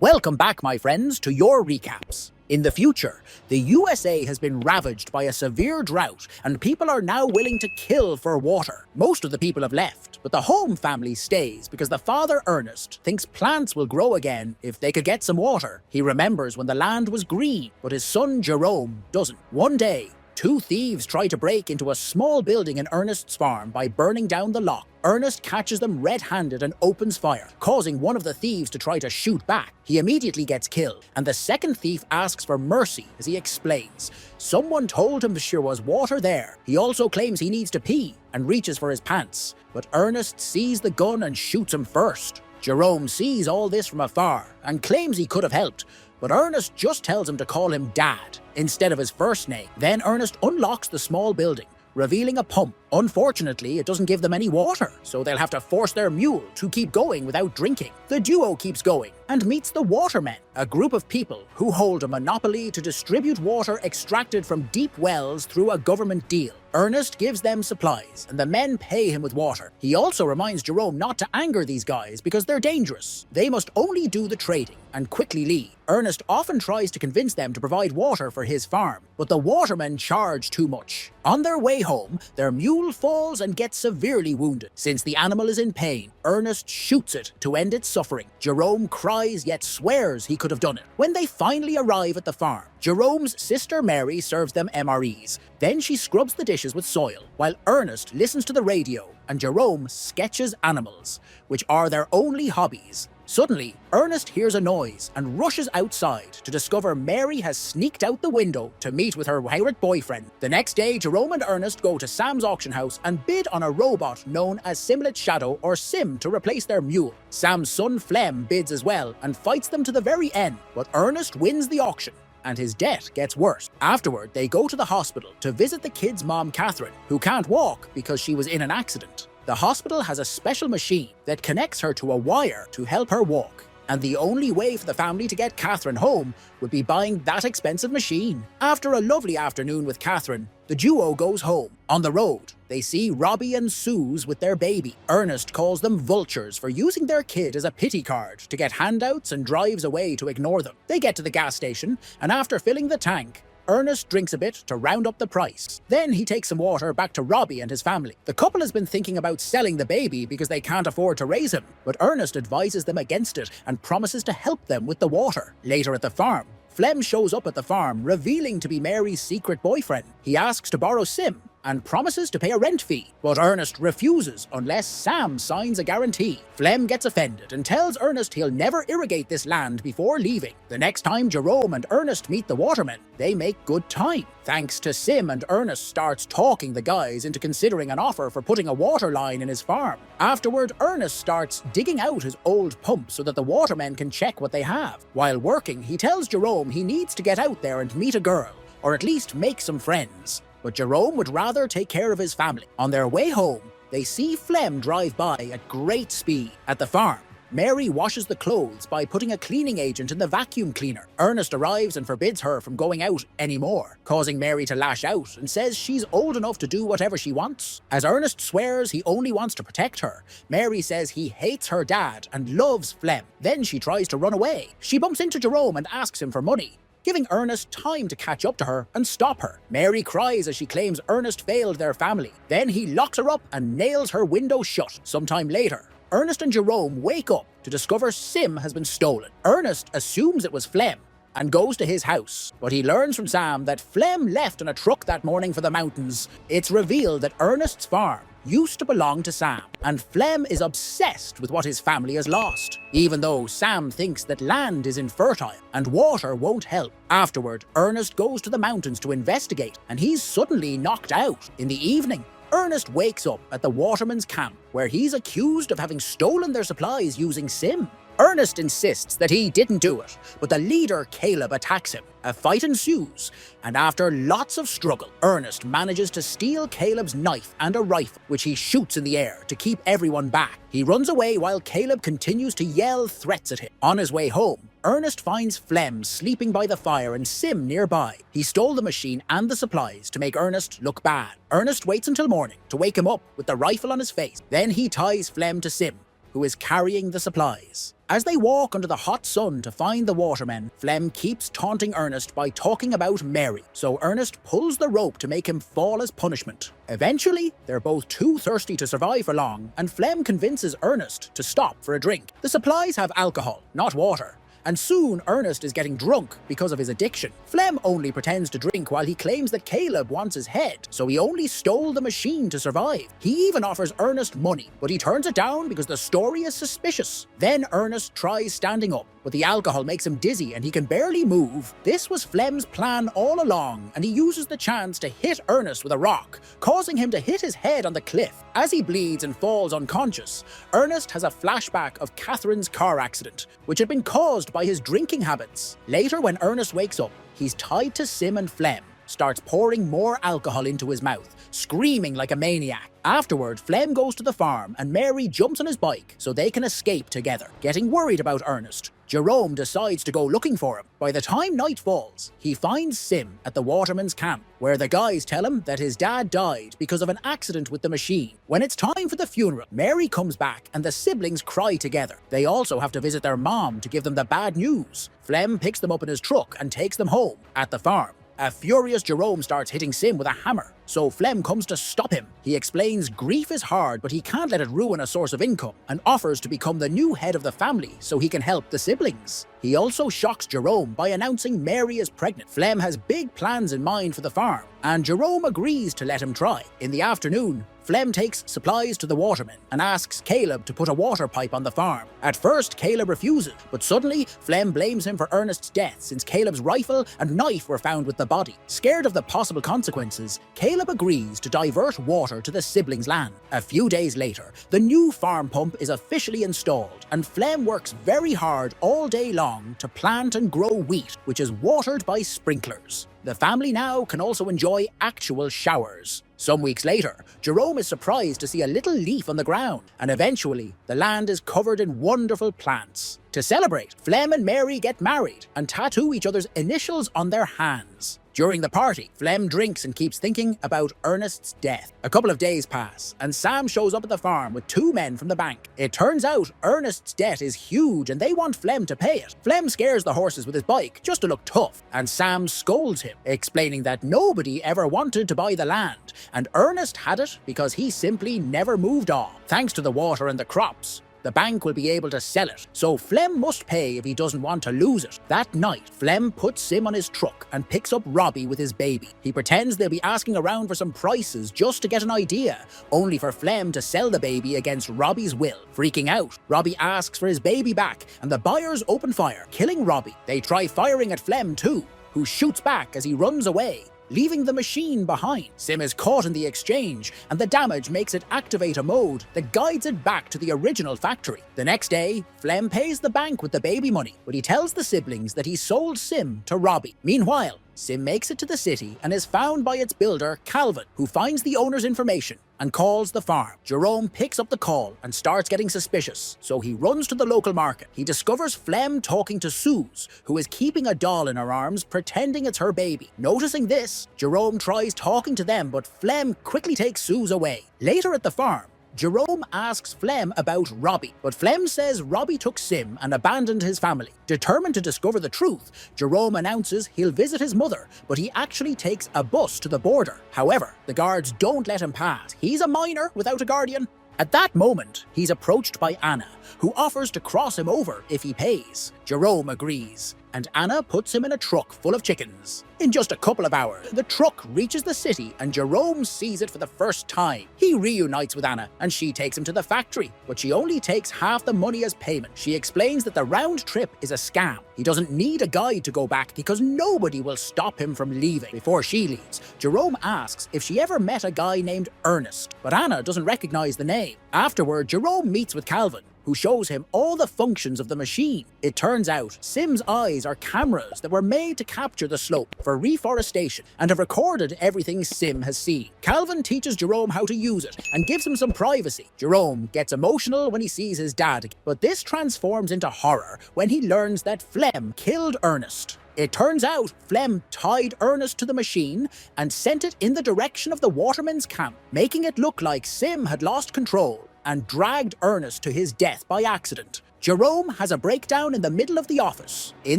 Welcome back, my friends, to your recaps. In the future, the USA has been ravaged by a severe drought and people are now willing to kill for water. Most of the people have left, but the Holm family stays because the father Ernest thinks plants will grow again if they could get some water. He remembers when the land was green, but his son Jerome doesn't. One day, two thieves try to break into a small building in Ernest's farm by burning down the lock. Ernest catches them red-handed and opens fire, causing one of the thieves to try to shoot back. He immediately gets killed, and the second thief asks for mercy as he explains. Someone told him there was water there. He also claims he needs to pee and reaches for his pants, but Ernest sees the gun and shoots him first. Jerome sees all this from afar and claims he could have helped, but Ernest just tells him to call him Dad instead of his first name. Then Ernest unlocks the small building, revealing a pump. Unfortunately, it doesn't give them any water, so they'll have to force their mule to keep going without drinking. The duo keeps going and meets the Watermen, a group of people who hold a monopoly to distribute water extracted from deep wells through a government deal. Ernest gives them supplies, and the men pay him with water. He also reminds Jerome not to anger these guys because they're dangerous. They must only do the trading and quickly leave. Ernest often tries to convince them to provide water for his farm, but the Watermen charge too much. On their way home, their mule falls and gets severely wounded. Since the animal is in pain, Ernest shoots it to end its suffering. Jerome cries yet swears he could have done it. When they finally arrive at the farm, Jerome's sister Mary serves them MREs. Then she scrubs the dishes with soil, while Ernest listens to the radio and Jerome sketches animals, which are their only hobbies. Suddenly, Ernest hears a noise and rushes outside to discover Mary has sneaked out the window to meet with her pirate boyfriend. The next day, Jerome and Ernest go to Sam's auction house and bid on a robot known as Simlet Shadow or Sim to replace their mule. Sam's son Flem bids as well and fights them to the very end, but Ernest wins the auction and his debt gets worse. Afterward, they go to the hospital to visit the kid's mom Catherine, who can't walk because she was in an accident. The hospital has a special machine that connects her to a wire to help her walk, and the only way for the family to get Catherine home would be buying that expensive machine. After a lovely afternoon with Catherine, the duo goes home. On the road, they see Robbie and Suze with their baby. Ernest calls them vultures for using their kid as a pity card to get handouts and drives away to ignore them. They get to the gas station, and after filling the tank, Ernest drinks a bit to round up the price. Then he takes some water back to Robbie and his family. The couple has been thinking about selling the baby because they can't afford to raise him, but Ernest advises them against it and promises to help them with the water. Later at the farm, Flem shows up at the farm, revealing to be Mary's secret boyfriend. He asks to borrow Sim and promises to pay a rent fee, but Ernest refuses unless Sam signs a guarantee. Flem gets offended and tells Ernest he'll never irrigate this land before leaving. The next time Jerome and Ernest meet the Watermen, they make good time. Thanks to Sim, and Ernest starts talking the guys into considering an offer for putting a water line in his farm. Afterward, Ernest starts digging out his old pump so that the Watermen can check what they have. While working, he tells Jerome he needs to get out there and meet a girl, or at least make some friends. But Jerome would rather take care of his family. On their way home, they see Flem drive by at great speed. At the farm, Mary washes the clothes by putting a cleaning agent in the vacuum cleaner. Ernest arrives and forbids her from going out anymore, causing Mary to lash out and says she's old enough to do whatever she wants. As Ernest swears he only wants to protect her, Mary says he hates her dad and loves Flem. Then she tries to run away. She bumps into Jerome and asks him for money, giving Ernest time to catch up to her and stop her. Mary cries as she claims Ernest failed their family. Then he locks her up and nails her window shut. Sometime later, Ernest and Jerome wake up to discover Sim has been stolen. Ernest assumes it was Flem and goes to his house, but he learns from Sam that Flem left in a truck that morning for the mountains. It's revealed that Ernest's farm used to belong to Sam, and Flem is obsessed with what his family has lost, even though Sam thinks that land is infertile and water won't help. Afterward, Ernest goes to the mountains to investigate, and he's suddenly knocked out. In the evening, Ernest wakes up at the Watermen's camp, where he's accused of having stolen their supplies using Sim. Ernest insists that he didn't do it, but the leader, Caleb, attacks him. A fight ensues, and after lots of struggle, Ernest manages to steal Caleb's knife and a rifle, which he shoots in the air to keep everyone back. He runs away while Caleb continues to yell threats at him. On his way home, Ernest finds Flem sleeping by the fire and Sim nearby. He stole the machine and the supplies to make Ernest look bad. Ernest waits until morning to wake him up with the rifle on his face. Then he ties Flem to Sim, who is carrying the supplies. As they walk under the hot sun to find the watermen, Flem keeps taunting Ernest by talking about Mary, so Ernest pulls the rope to make him fall as punishment. Eventually, they're both too thirsty to survive for long, and Flem convinces Ernest to stop for a drink. The supplies have alcohol, not water, and soon Ernest is getting drunk because of his addiction. Flem only pretends to drink while he claims that Caleb wants his head, so he only stole the machine to survive. He even offers Ernest money, but he turns it down because the story is suspicious. Then Ernest tries standing up, but the alcohol makes him dizzy and he can barely move. This was Flem's plan all along, and he uses the chance to hit Ernest with a rock, causing him to hit his head on the cliff. As he bleeds and falls unconscious, Ernest has a flashback of Catherine's car accident, which had been caused by his drinking habits. Later, when Ernest wakes up, he's tied to Sim, and Flem starts pouring more alcohol into his mouth, screaming like a maniac. Afterward, Flem goes to the farm and Mary jumps on his bike so they can escape together. Getting worried about Ernest, Jerome decides to go looking for him. By the time night falls, he finds Sim at the waterman's camp, where the guys tell him that his dad died because of an accident with the machine. When it's time for the funeral, Mary comes back and the siblings cry together. They also have to visit their mom to give them the bad news. Flem picks them up in his truck and takes them home. At the farm, a furious Jerome starts hitting Sim with a hammer, so Flem comes to stop him. He explains grief is hard, but he can't let it ruin a source of income, and offers to become the new head of the family so he can help the siblings. He also shocks Jerome by announcing Mary is pregnant. Flem has big plans in mind for the farm, and Jerome agrees to let him try. In the afternoon, Flem takes supplies to the waterman and asks Caleb to put a water pipe on the farm. At first, Caleb refuses, but suddenly, Flem blames him for Ernest's death since Caleb's rifle and knife were found with the body. Scared of the possible consequences, Caleb agrees to divert water to the siblings' land. A few days later, the new farm pump is officially installed, and Flem works very hard all day long to plant and grow wheat, which is watered by sprinklers. The family now can also enjoy actual showers. Some weeks later, Jerome is surprised to see a little leaf on the ground, and eventually, the land is covered in wonderful plants. To celebrate, Flem and Mary get married and tattoo each other's initials on their hands. During the party, Flem drinks and keeps thinking about Ernest's death. A couple of days pass, and Sam shows up at the farm with two men from the bank. It turns out Ernest's debt is huge and they want Flem to pay it. Flem scares the horses with his bike just to look tough, and Sam scolds him, explaining that nobody ever wanted to buy the land, and Ernest had it because he simply never moved on. Thanks to the water and the crops, the bank will be able to sell it, so Flem must pay if he doesn't want to lose it. That night, Flem puts Sim on his truck and picks up Robbie with his baby. He pretends they'll be asking around for some prices just to get an idea, only for Flem to sell the baby against Robbie's will. Freaking out, Robbie asks for his baby back, and the buyers open fire, killing Robbie. They try firing at Flem too, who shoots back as he runs away, leaving the machine behind. Sim is caught in the exchange, and the damage makes it activate a mode that guides it back to the original factory. The next day, Flem pays the bank with the baby money, but he tells the siblings that he sold Sim to Robbie. Meanwhile, Sim makes it to the city and is found by its builder, Calvin, who finds the owner's information and calls the farm. Jerome picks up the call and starts getting suspicious, so he runs to the local market. He discovers Flem talking to Suze, who is keeping a doll in her arms, pretending it's her baby. Noticing this, Jerome tries talking to them, but Flem quickly takes Suze away. Later at the farm, Jerome asks Flem about Robbie, but Flem says Robbie took Sim and abandoned his family. Determined to discover the truth, Jerome announces he'll visit his mother, but he actually takes a bus to the border. However, the guards don't let him pass. He's a minor without a guardian. At that moment, he's approached by Anna, who offers to cross him over if he pays. Jerome agrees, and Anna puts him in a truck full of chickens. In just a couple of hours, the truck reaches the city and Jerome sees it for the first time. He reunites with Anna and she takes him to the factory, but she only takes half the money as payment. She explains that the round trip is a scam. He doesn't need a guide to go back because nobody will stop him from leaving. Before she leaves, Jerome asks if she ever met a guy named Ernest, but Anna doesn't recognize the name. Afterward, Jerome meets with Calvin, who shows him all the functions of the machine. It turns out Sim's eyes are cameras that were made to capture the slope for reforestation and have recorded everything Sim has seen. Calvin teaches Jerome how to use it and gives him some privacy. Jerome gets emotional when he sees his dad again, but this transforms into horror when he learns that Flem killed Ernest. It turns out Flem tied Ernest to the machine and sent it in the direction of the watermen's camp, making it look like Sim had lost control and dragged Ernest to his death by accident. Jerome has a breakdown in the middle of the office. In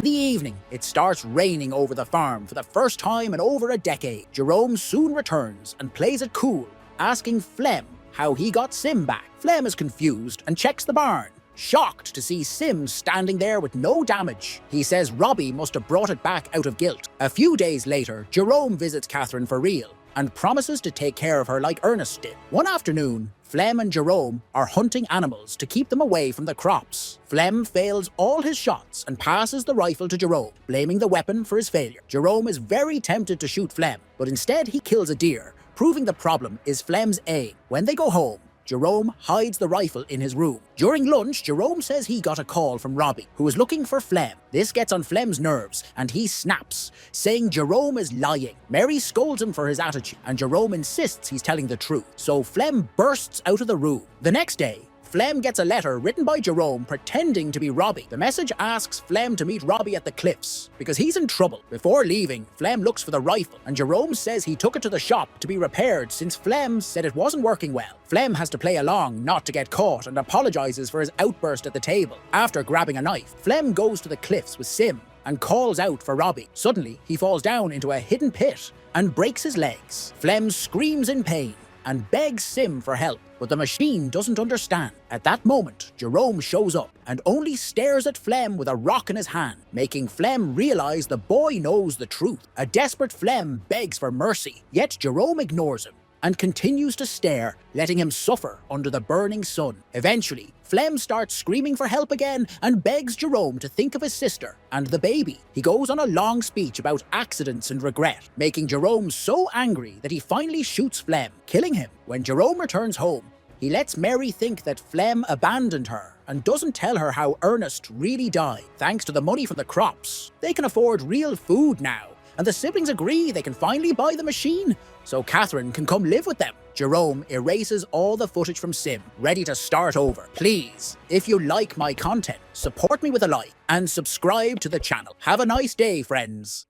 the evening, it starts raining over the farm for the first time in over a decade. Jerome soon returns and plays it cool, asking Flem how he got Sim back. Flem is confused and checks the barn, shocked to see Sim standing there with no damage. He says Robbie must have brought it back out of guilt. A few days later, Jerome visits Catherine for real and promises to take care of her like Ernest did. One afternoon, Flem and Jerome are hunting animals to keep them away from the crops. Flem fails all his shots and passes the rifle to Jerome, blaming the weapon for his failure. Jerome is very tempted to shoot Flem, but instead he kills a deer, proving the problem is Flem's aim. When they go home, Jerome hides the rifle in his room. During lunch, Jerome says he got a call from Robbie, who is looking for Flem. This gets on Flem's nerves, and he snaps, saying Jerome is lying. Mary scolds him for his attitude, and Jerome insists he's telling the truth, so Flem bursts out of the room. The next day, Flem gets a letter written by Jerome pretending to be Robbie. The message asks Flem to meet Robbie at the cliffs because he's in trouble. Before leaving, Flem looks for the rifle and Jerome says he took it to the shop to be repaired since Flem said it wasn't working well. Flem has to play along not to get caught and apologizes for his outburst at the table. After grabbing a knife, Flem goes to the cliffs with Sim and calls out for Robbie. Suddenly, he falls down into a hidden pit and breaks his legs. Flem screams in pain and begs Sim for help, but the machine doesn't understand. At that moment, Jerome shows up and only stares at Flem with a rock in his hand, making Flem realize the boy knows the truth. A desperate Flem begs for mercy, yet Jerome ignores him and continues to stare, letting him suffer under the burning sun. Eventually, Flem starts screaming for help again and begs Jerome to think of his sister and the baby. He goes on a long speech about accidents and regret, making Jerome so angry that he finally shoots Flem, killing him. When Jerome returns home, he lets Mary think that Flem abandoned her and doesn't tell her how Ernest really died. Thanks to the money from the crops, they can afford real food now, and the siblings agree they can finally buy the machine so Catherine can come live with them. Jerome erases all the footage from Sim, ready to start over. Please, if you like my content, support me with a like and subscribe to the channel. Have a nice day, friends.